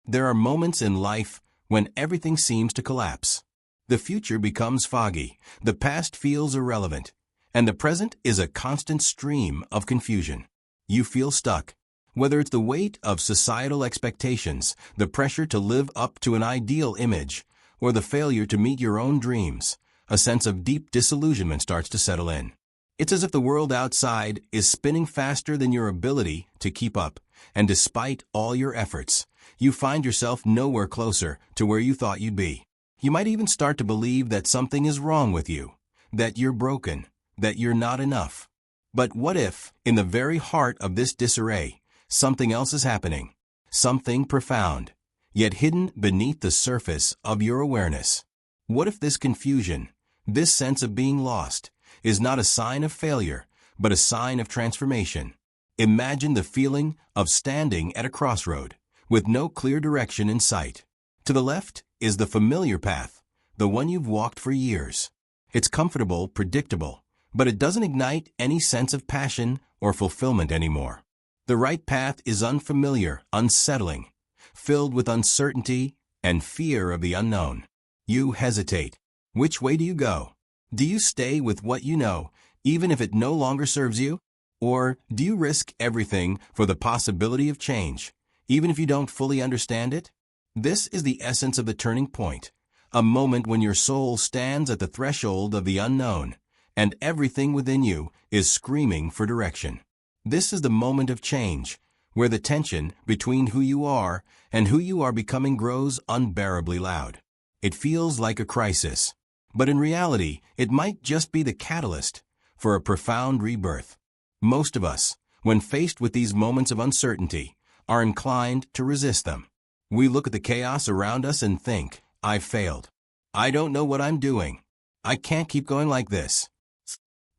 There are moments in life when everything seems to collapse. The future becomes foggy, the past feels irrelevant, and the present is a constant stream of confusion. You feel stuck. Whether it's the weight of societal expectations, the pressure to live up to an ideal image, or the failure to meet your own dreams, a sense of deep disillusionment starts to settle in. It's as if the world outside is spinning faster than your ability to keep up, and despite all your efforts, you find yourself nowhere closer to where you thought you'd be. You might even start to believe that something is wrong with you, that you're broken, that you're not enough. But what if, in the very heart of this disarray, something else is happening? Something profound, yet hidden beneath the surface of your awareness. What if this confusion, this sense of being lost, is not a sign of failure, but a sign of transformation? Imagine the feeling of standing at a crossroad, with no clear direction in sight. To the left is the familiar path, the one you've walked for years. It's comfortable, predictable, but it doesn't ignite any sense of passion or fulfillment anymore. The right path is unfamiliar, unsettling, filled with uncertainty and fear of the unknown. You hesitate. Which way do you go? Do you stay with what you know, even if it no longer serves you? Or do you risk everything for the possibility of change, even if you don't fully understand it? This is the essence of the turning point, a moment when your soul stands at the threshold of the unknown, and everything within you is screaming for direction. This is the moment of change, where the tension between who you are and who you are becoming grows unbearably loud. It feels like a crisis, but in reality, it might just be the catalyst for a profound rebirth. Most of us, when faced with these moments of uncertainty, are inclined to resist them. We look at the chaos around us and think, I've failed. I don't know what I'm doing. I can't keep going like this.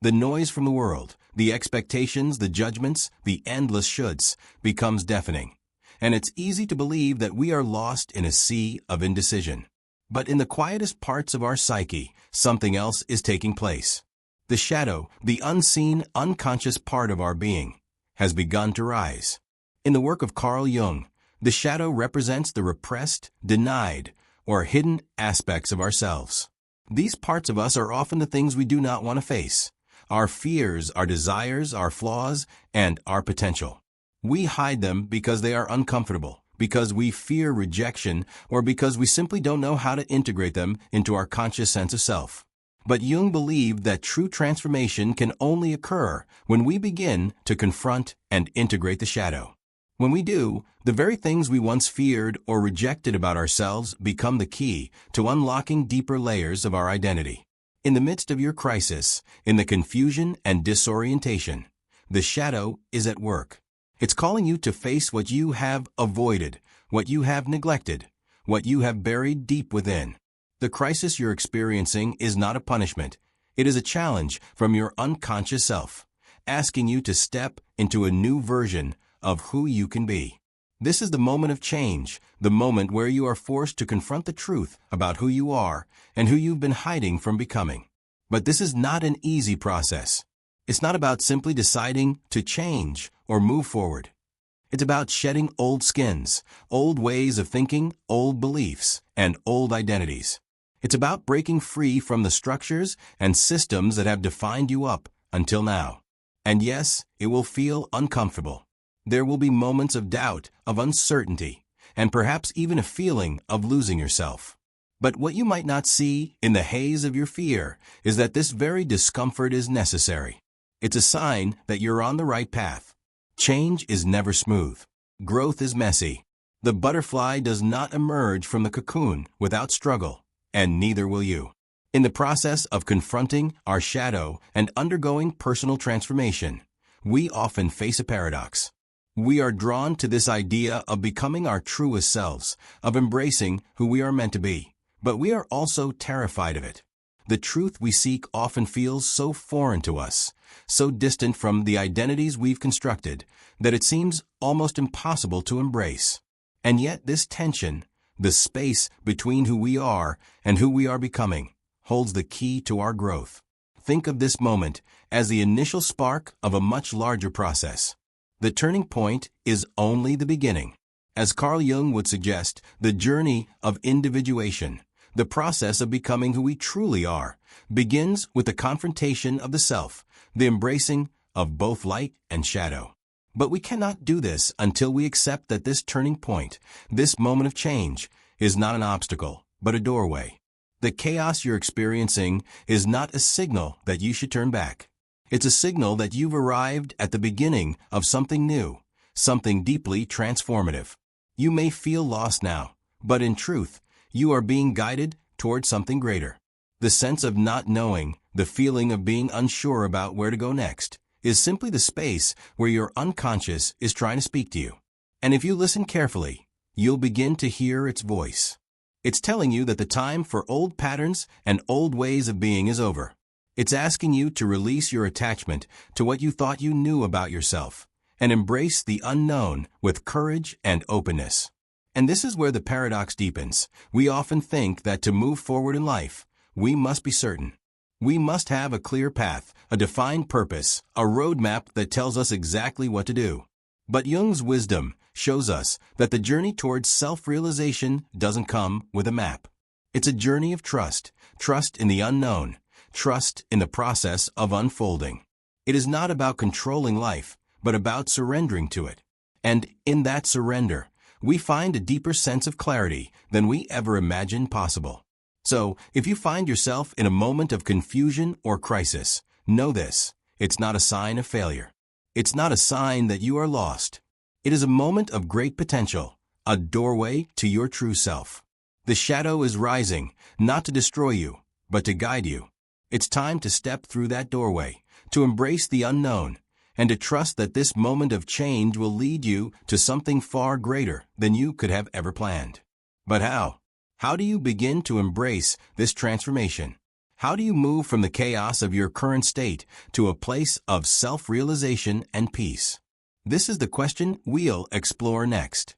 The noise from the world, the expectations, the judgments, the endless shoulds, becomes deafening, and it's easy to believe that we are lost in a sea of indecision. But in the quietest parts of our psyche, something else is taking place. The shadow, the unseen, unconscious part of our being, has begun to rise. In the work of Carl Jung, the shadow represents the repressed, denied, or hidden aspects of ourselves. These parts of us are often the things we do not want to face: our fears, our desires, our flaws, and our potential. We hide them because they are uncomfortable, because we fear rejection, or because we simply don't know how to integrate them into our conscious sense of self. But Jung believed that true transformation can only occur when we begin to confront and integrate the shadow. When we do, the very things we once feared or rejected about ourselves become the key to unlocking deeper layers of our identity. In the midst of your crisis, in the confusion and disorientation, the shadow is at work. It's calling you to face what you have avoided, what you have neglected, what you have buried deep within. The crisis you're experiencing is not a punishment. It is a challenge from your unconscious self, asking you to step into a new version of who you can be. This is the moment of change, the moment where you are forced to confront the truth about who you are and who you've been hiding from becoming. But this is not an easy process. It's not about simply deciding to change or move forward. It's about shedding old skins, old ways of thinking, old beliefs, and old identities. It's about breaking free from the structures and systems that have defined you up until now. And yes, it will feel uncomfortable. There will be moments of doubt, of uncertainty, and perhaps even a feeling of losing yourself. But what you might not see in the haze of your fear is that this very discomfort is necessary. It's a sign that you're on the right path. Change is never smooth. Growth is messy. The butterfly does not emerge from the cocoon without struggle, and neither will you. In the process of confronting our shadow and undergoing personal transformation, we often face a paradox. We are drawn to this idea of becoming our truest selves, of embracing who we are meant to be, but we are also terrified of it. The truth we seek often feels so foreign to us, so distant from the identities we've constructed, that it seems almost impossible to embrace. And yet this tension, the space between who we are and who we are becoming, holds the key to our growth. Think of this moment as the initial spark of a much larger process. The turning point is only the beginning. As Carl Jung would suggest, the journey of individuation, the process of becoming who we truly are, begins with the confrontation of the self, the embracing of both light and shadow. But we cannot do this until we accept that this turning point, this moment of change, is not an obstacle, but a doorway. The chaos you're experiencing is not a signal that you should turn back. It's a signal that you've arrived at the beginning of something new, something deeply transformative. You may feel lost now, but in truth, you are being guided towards something greater. The sense of not knowing, the feeling of being unsure about where to go next, is simply the space where your unconscious is trying to speak to you. And if you listen carefully, you'll begin to hear its voice. It's telling you that the time for old patterns and old ways of being is over. It's asking you to release your attachment to what you thought you knew about yourself and embrace the unknown with courage and openness. And this is where the paradox deepens. We often think that to move forward in life, we must be certain. We must have a clear path, a defined purpose, a roadmap that tells us exactly what to do. But Jung's wisdom shows us that the journey towards self-realization doesn't come with a map. It's a journey of trust, trust in the unknown, trust in the process of unfolding. It is not about controlling life, but about surrendering to it. And in that surrender, we find a deeper sense of clarity than we ever imagined possible. So, if you find yourself in a moment of confusion or crisis, know this: it's not a sign of failure. It's not a sign that you are lost. It is a moment of great potential, a doorway to your true self. The shadow is rising, not to destroy you, but to guide you. It's time to step through that doorway, to embrace the unknown, and to trust that this moment of change will lead you to something far greater than you could have ever planned. But how? How do you begin to embrace this transformation? How do you move from the chaos of your current state to a place of self-realization and peace? This is the question we'll explore next.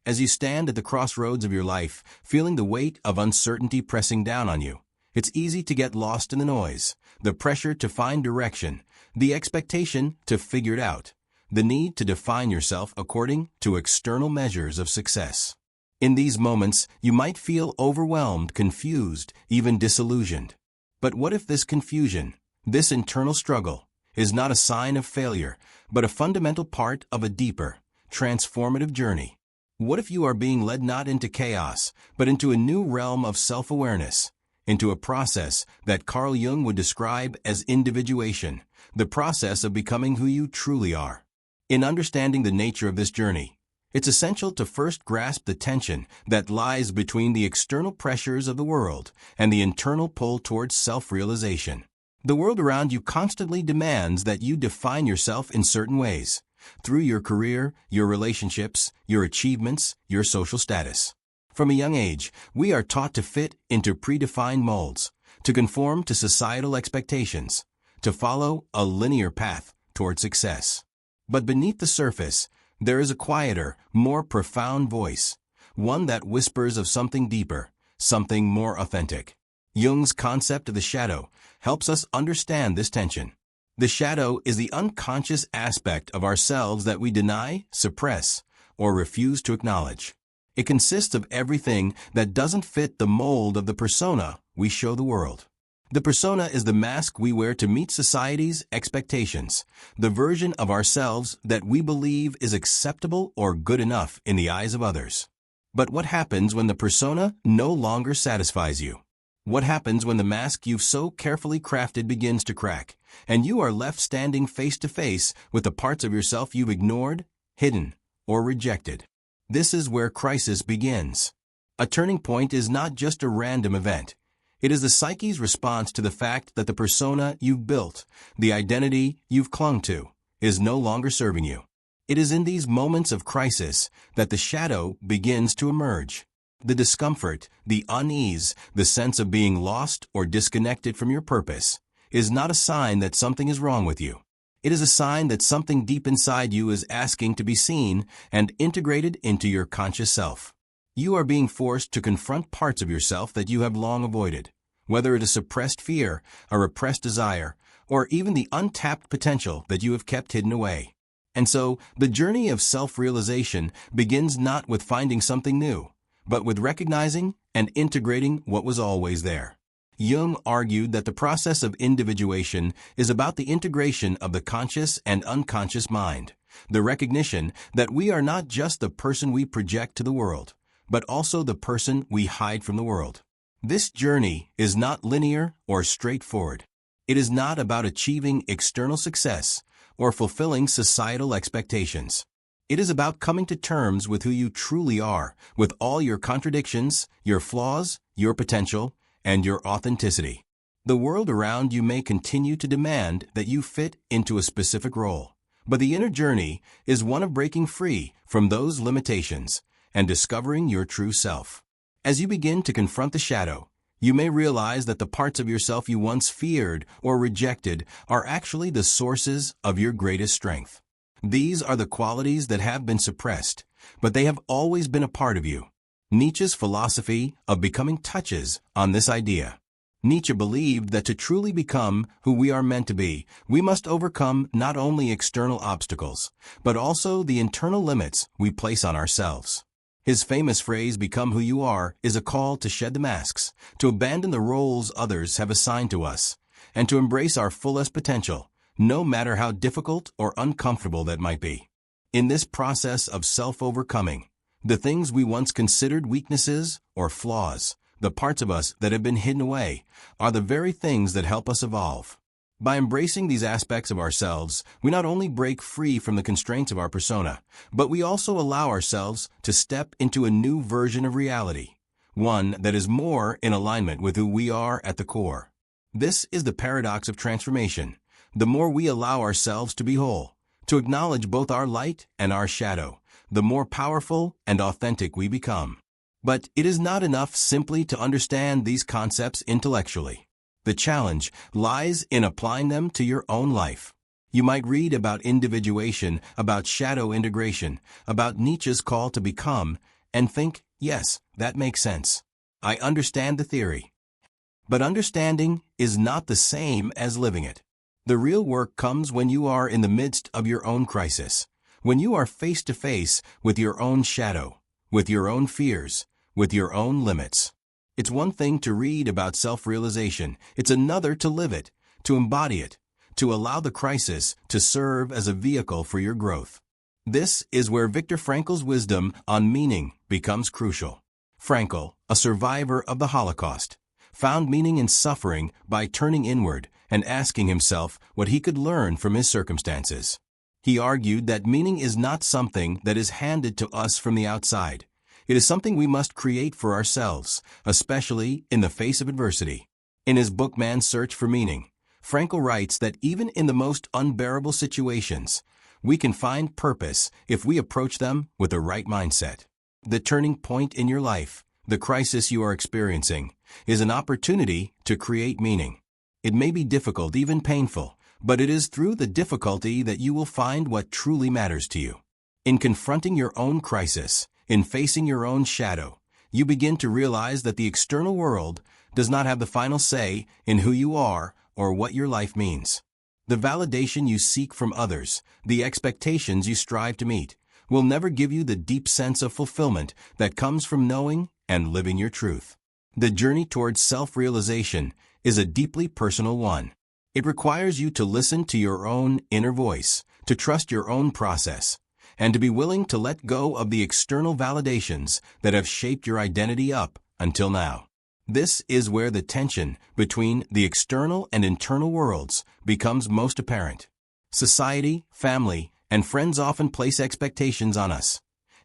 As you stand at the crossroads of your life, feeling the weight of uncertainty pressing down on you, it's easy to get lost in the noise, the pressure to find direction, the expectation to figure it out, the need to define yourself according to external measures of success. In these moments, you might feel overwhelmed, confused, even disillusioned. But what if this confusion, this internal struggle, is not a sign of failure, but a fundamental part of a deeper, transformative journey? What if you are being led not into chaos, but into a new realm of self-awareness, into a process that Carl Jung would describe as individuation, the process of becoming who you truly are? In understanding the nature of this journey, it's essential to first grasp the tension that lies between the external pressures of the world and the internal pull towards self-realization. The world around you constantly demands that you define yourself in certain ways, through your career, your relationships, your achievements, your social status. From a young age, we are taught to fit into predefined molds, to conform to societal expectations, to follow a linear path toward success. But beneath the surface, there is a quieter, more profound voice, one that whispers of something deeper, something more authentic. Jung's concept of the shadow helps us understand this tension. The shadow is the unconscious aspect of ourselves that we deny, suppress, or refuse to acknowledge. It consists of everything that doesn't fit the mold of the persona we show the world. The persona is the mask we wear to meet society's expectations, the version of ourselves that we believe is acceptable or good enough in the eyes of others. But what happens when the persona no longer satisfies you? What happens when the mask you've so carefully crafted begins to crack, and you are left standing face to face with the parts of yourself you've ignored, hidden, or rejected? This is where crisis begins. A turning point is not just a random event. It is the psyche's response to the fact that the persona you've built, the identity you've clung to, is no longer serving you. It is in these moments of crisis that the shadow begins to emerge. The discomfort, the unease, the sense of being lost or disconnected from your purpose is not a sign that something is wrong with you. It is a sign that something deep inside you is asking to be seen and integrated into your conscious self. You are being forced to confront parts of yourself that you have long avoided, whether it is suppressed fear, a repressed desire, or even the untapped potential that you have kept hidden away. And so, the journey of self-realization begins not with finding something new, but with recognizing and integrating what was always there. Jung argued that the process of individuation is about the integration of the conscious and unconscious mind, the recognition that we are not just the person we project to the world, but also the person we hide from the world. This journey is not linear or straightforward. It is not about achieving external success or fulfilling societal expectations. It is about coming to terms with who you truly are, with all your contradictions, your flaws, your potential, and your authenticity. The world around you may continue to demand that you fit into a specific role, but the inner journey is one of breaking free from those limitations and discovering your true self. As you begin to confront the shadow, you may realize that the parts of yourself you once feared or rejected are actually the sources of your greatest strength. These are the qualities that have been suppressed, but they have always been a part of you. Nietzsche's philosophy of becoming touches on this idea. Nietzsche believed that to truly become who we are meant to be, we must overcome not only external obstacles, but also the internal limits we place on ourselves. His famous phrase, "Become who you are," is a call to shed the masks, to abandon the roles others have assigned to us, and to embrace our fullest potential, no matter how difficult or uncomfortable that might be. In this process of self-overcoming, the things we once considered weaknesses or flaws, the parts of us that have been hidden away, are the very things that help us evolve. By embracing these aspects of ourselves, we not only break free from the constraints of our persona, but we also allow ourselves to step into a new version of reality, one that is more in alignment with who we are at the core. This is the paradox of transformation. The more we allow ourselves to be whole, to acknowledge both our light and our shadow, the more powerful and authentic we become. But it is not enough simply to understand these concepts intellectually. The challenge lies in applying them to your own life. You might read about individuation, about shadow integration, about Nietzsche's call to become, and think, yes, that makes sense. I understand the theory. But understanding is not the same as living it. The real work comes when you are in the midst of your own crisis, when you are face to face with your own shadow, with your own fears, with your own limits. It's one thing to read about self-realization. It's another to live it, to embody it, to allow the crisis to serve as a vehicle for your growth. This is where Viktor Frankl's wisdom on meaning becomes crucial. Frankl, a survivor of the Holocaust, found meaning in suffering by turning inward and asking himself what he could learn from his circumstances. He argued that meaning is not something that is handed to us from the outside. It is something we must create for ourselves, especially in the face of adversity. In his book Man's Search for Meaning, Frankl writes that even in the most unbearable situations, we can find purpose if we approach them with the right mindset. The turning point in your life, the crisis you are experiencing, is an opportunity to create meaning. It may be difficult, even painful, but it is through the difficulty that you will find what truly matters to you. In confronting your own crisis, in facing your own shadow, you begin to realize that the external world does not have the final say in who you are or what your life means. The validation you seek from others, the expectations you strive to meet, will never give you the deep sense of fulfillment that comes from knowing and living your truth. The journey towards self-realization is a deeply personal one. It requires you to listen to your own inner voice, to trust your own process, and to be willing to let go of the external validations that have shaped your identity up until now. This is where the tension between the external and internal worlds becomes most apparent. Society, family, and friends often place expectations on us,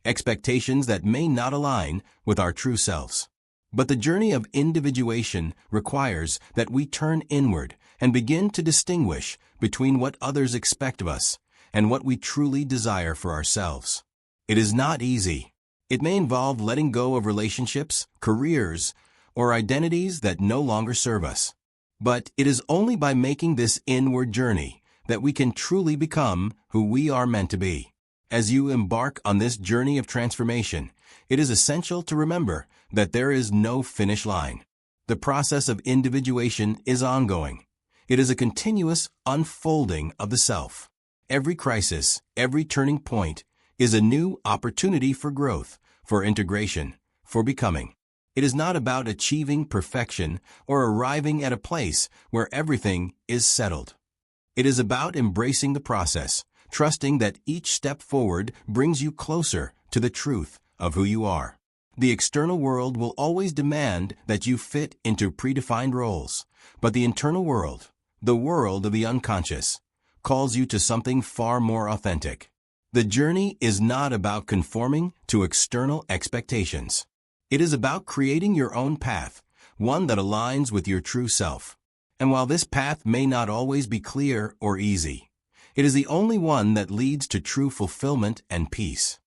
expectations that may not align with our true selves. But the journey of individuation requires that we turn inward and begin to distinguish between what others expect of us and what we truly desire for ourselves. It is not easy. It may involve letting go of relationships, careers, or identities that no longer serve us. But it is only by making this inward journey that we can truly become who we are meant to be. As you embark on this journey of transformation, it is essential to remember that there is no finish line. The process of individuation is ongoing. It is a continuous unfolding of the self. every crisis, every turning point, is a new opportunity for growth, for integration, for becoming. It is not about achieving perfection or arriving at a place where everything is settled. It is about embracing the process, trusting that each step forward brings you closer to the truth of who you are. The external world will always demand that you fit into predefined roles, but the internal world, the world of the unconscious, calls you to something far more authentic. The journey is not about conforming to external expectations. It is about creating your own path, one that aligns with your true self. And while this path may not always be clear or easy, it is the only one that leads to true fulfillment and peace.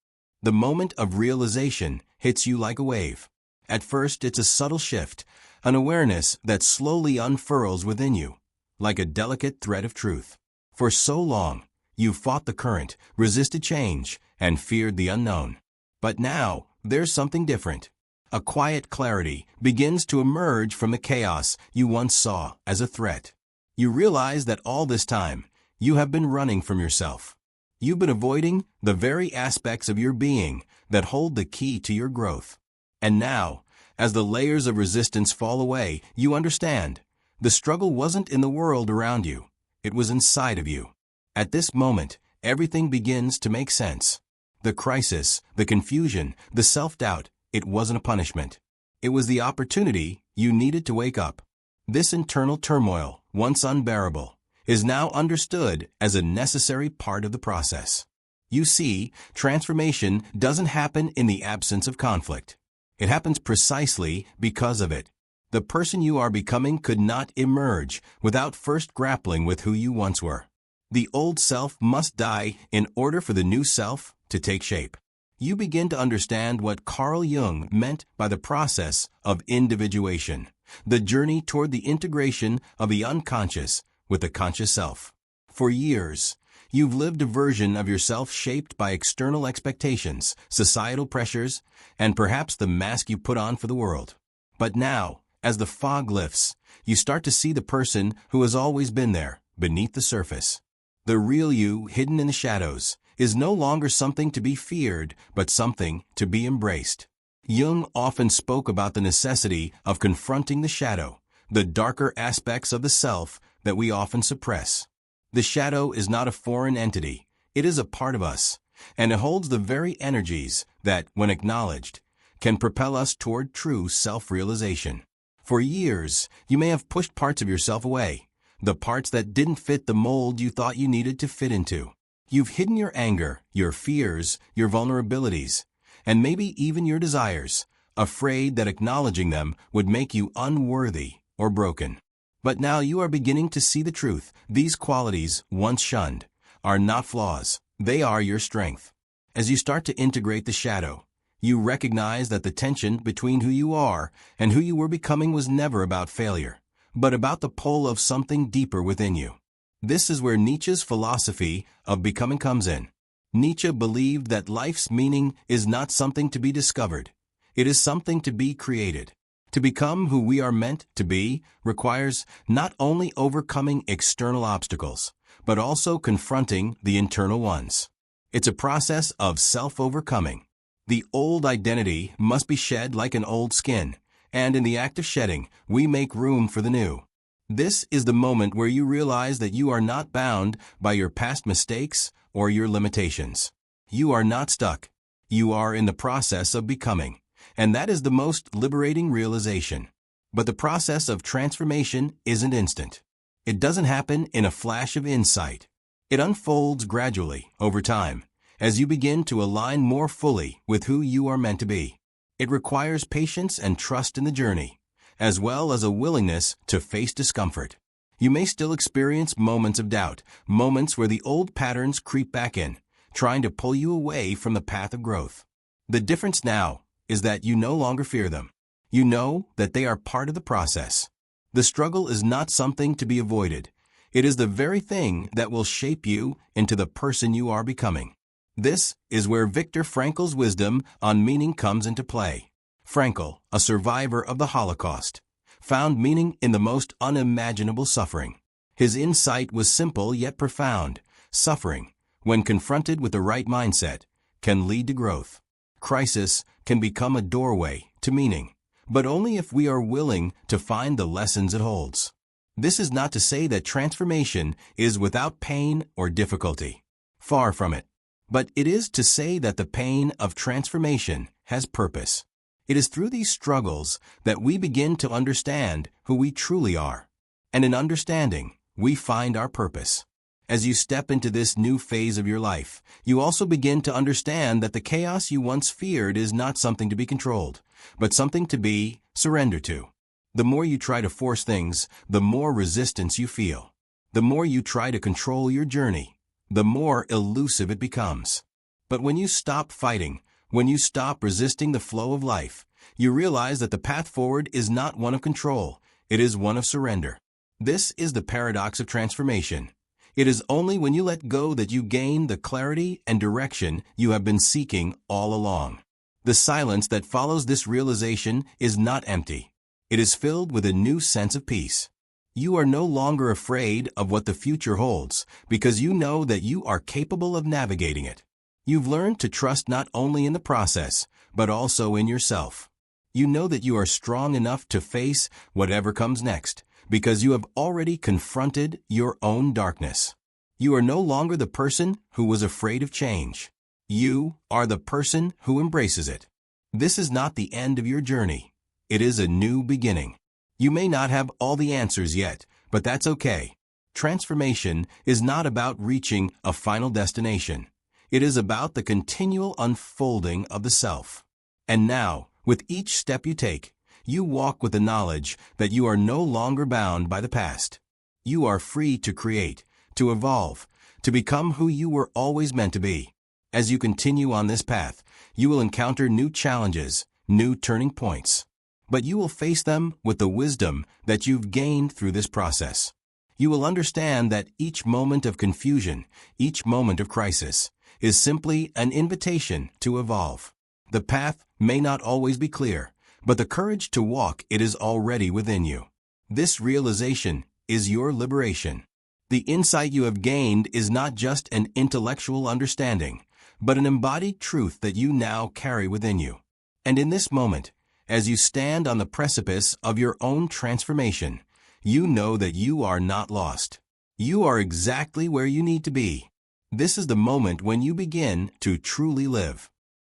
The moment of realization hits you like a wave. At first, it's a subtle shift, an awareness that slowly unfurls within you, like a delicate thread of truth. For so long, you fought the current, resisted change, and feared the unknown. But now, there's something different. A quiet clarity begins to emerge from the chaos you once saw as a threat. You realize that all this time, you have been running from yourself. You've been avoiding the very aspects of your being that hold the key to your growth. And now, as the layers of resistance fall away, you understand. The struggle wasn't in the world around you. It was inside of you. At this moment, everything begins to make sense. The crisis, the confusion, the self-doubt, it wasn't a punishment. It was the opportunity you needed to wake up. This internal turmoil, once unbearable, is now understood as a necessary part of the process. You see, transformation doesn't happen in the absence of conflict. It happens precisely because of it. The person you are becoming could not emerge without first grappling with who you once were. The old self must die in order for the new self to take shape. You begin to understand what Carl Jung meant by the process of individuation, the journey toward the integration of the unconscious with the conscious self. For years, you've lived a version of yourself shaped by external expectations, societal pressures, and perhaps the mask you put on for the world. But now, as the fog lifts, you start to see the person who has always been there, beneath the surface. The real you, hidden in the shadows, is no longer something to be feared, but something to be embraced. Jung often spoke about the necessity of confronting the shadow, the darker aspects of the self that we often suppress. The shadow is not a foreign entity. It is a part of us, and it holds the very energies that, when acknowledged, can propel us toward true self-realization. For years, you may have pushed parts of yourself away, the parts that didn't fit the mold you thought you needed to fit into. You've hidden your anger, your fears, your vulnerabilities, and maybe even your desires, afraid that acknowledging them would make you unworthy or broken. But now you are beginning to see the truth. These qualities, once shunned, are not flaws. They are your strength. As you start to integrate the shadow, you recognize that the tension between who you are and who you were becoming was never about failure, but about the pull of something deeper within you. This is where Nietzsche's philosophy of becoming comes in. Nietzsche believed that life's meaning is not something to be discovered. It is something to be created. To become who we are meant to be requires not only overcoming external obstacles, but also confronting the internal ones. It's a process of self-overcoming. The old identity must be shed like an old skin, and in the act of shedding, we make room for the new. This is the moment where you realize that you are not bound by your past mistakes or your limitations. You are not stuck. You are in the process of becoming. And that is the most liberating realization. But the process of transformation isn't instant. It doesn't happen in a flash of insight. It unfolds gradually, over time, as you begin to align more fully with who you are meant to be. It requires patience and trust in the journey, as well as a willingness to face discomfort. You may still experience moments of doubt, moments where the old patterns creep back in, trying to pull you away from the path of growth. The difference now is that you no longer fear them. You know that they are part of the process. The struggle is not something to be avoided. It is the very thing that will shape you into the person you are becoming. This is where Viktor Frankl's wisdom on meaning comes into play. Frankl, a survivor of the Holocaust, found meaning in the most unimaginable suffering. His insight was simple yet profound. Suffering, when confronted with the right mindset, can lead to growth. Crisis can become a doorway to meaning, but only if we are willing to find the lessons it holds. This is not to say that transformation is without pain or difficulty. Far from it. But it is to say that the pain of transformation has purpose. It is through these struggles that we begin to understand who we truly are. And in understanding, we find our purpose. As you step into this new phase of your life, you also begin to understand that the chaos you once feared is not something to be controlled, but something to be surrendered to. The more you try to force things, the more resistance you feel. The more you try to control your journey, the more elusive it becomes. But when you stop fighting, when you stop resisting the flow of life, you realize that the path forward is not one of control, it is one of surrender. This is the paradox of transformation. It is only when you let go that you gain the clarity and direction you have been seeking all along. The silence that follows this realization is not empty. It is filled with a new sense of peace. You are no longer afraid of what the future holds because you know that you are capable of navigating it. You've learned to trust not only in the process, but also in yourself. You know that you are strong enough to face whatever comes next because you have already confronted your own darkness. You are no longer the person who was afraid of change. You are the person who embraces it. This is not the end of your journey. It is a new beginning. You may not have all the answers yet, but that's okay. Transformation is not about reaching a final destination. It is about the continual unfolding of the self. And now, with each step you take, you walk with the knowledge that you are no longer bound by the past. You are free to create, to evolve, to become who you were always meant to be. As you continue on this path, you will encounter new challenges, new turning points. But you will face them with the wisdom that you've gained through this process. You will understand that each moment of confusion, each moment of crisis, is simply an invitation to evolve. The path may not always be clear, but the courage to walk it is already within you. This realization is your liberation. The insight you have gained is not just an intellectual understanding, but an embodied truth that you now carry within you. And in this moment, as you stand on the precipice of your own transformation, you know that you are not lost. You are exactly where you need to be. This is the moment when you begin to truly live.